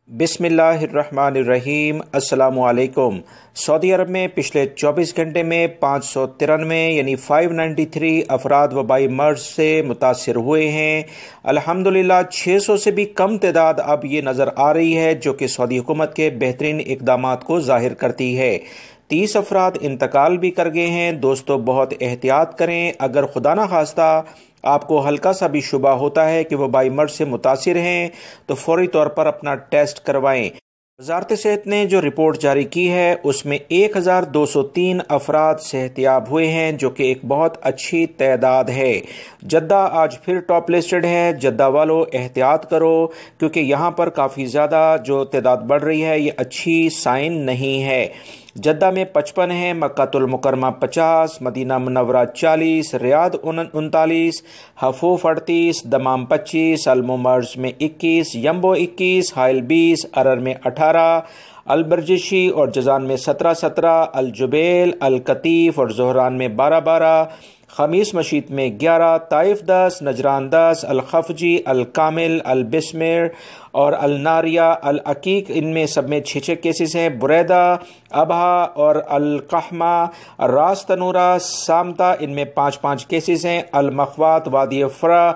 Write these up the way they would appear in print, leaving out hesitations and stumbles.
बिस्मिल्लाहिर्रहमानिर्रहीम। अस्सलामु अलैकुम। सऊदी अरब में पिछले 24 घंटे में 593 यानी 593 अफराद वबाई मर्ज से मुतासर हुए हैं। अल्हम्दुलिल्लाह 600 से भी कम तादाद अब ये नज़र आ रही है, जो कि सऊदी हुकूमत के बेहतरीन इक़दामात को ज़ाहिर करती है। 30 अफराद इंतकाल भी कर गए हैं। दोस्तों, बहुत एहतियात करें। अगर खुदा न खास्ता आपको हल्का सा भी शुबा होता है कि वबाई मर्ज से मुतासिर हैं तो फौरी तौर पर अपना टेस्ट करवाएं। वज़ारत सेहत ने जो रिपोर्ट जारी की है उसमें 1203 अफराद सेहतियाब हुए हैं, जो कि एक बहुत अच्छी तादाद है। जद्दा आज फिर टॉप लिस्टेड है। जद्दा वालों, एहतियात करो, क्योंकि यहाँ पर काफ़ी ज़्यादा जो तादाद बढ़ रही है ये अच्छी साइन नहीं है। जद्दा में 55 है, मक्कातुल मुकरमा 50, मदीना मुनव्वरा 40, रियाद 39, हफूफ 38, दमाम 25, अलमुमर्ज में 21, यम्बो 21, हाइल 20, अरर में 18, अलबरजिशी और जजान में 17, अलजुबेल, अलकतीफ और जोहरान में 12, खमीस मशीद में 11, ताइफ 10, नजरान 10, अलखफजी, अलकामिल, अलबिस्मिर और अलनारिया, अलअकीक, इनमें सब में 6 केसेस हैं। बुरैदा, अबहा और अलकहमा, रास तनूरा, सामता, इनमें 5 केसेस हैं। अलमखवात, वादी फ्रा,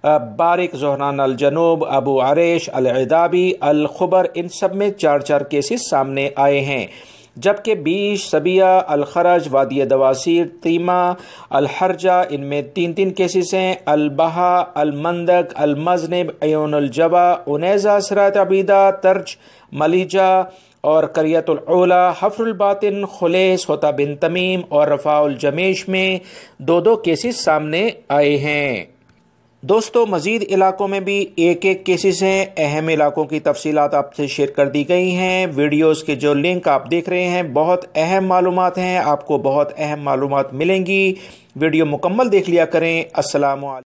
बारिक, जोहरान अलजनूब, अबू आरेश, अलइदाबी, अलखुबर, इन सब में 4 केसेस सामने आए हैं। जबकि बीश, सबिया, अलखरज, वादी दवासीर, तीमा, अलहरजा, इनमें 3 केसेस हैं। अलबहा, अलमंदक, अलमजनब, अयोनुलजबा, उनैजा, सरात अबीदा, तर्ज, मलीजा और करियतुल ओला, हफ्रुल बातिन, खुलेस, होता बिन तमीम और रफाउल जमेश में 2 केसेस सामने आए हैं। दोस्तों, मज़ीद इलाकों में भी 1 केसेस हैं। अहम इलाकों की तफसीलात आपसे शेयर कर दी गई हैं। वीडियोस के जो लिंक आप देख रहे हैं बहुत अहम मालूमात हैं, आपको बहुत अहम मालूमात मिलेंगी। वीडियो मुकम्मल देख लिया करें। अस्सलाम वालेकुम।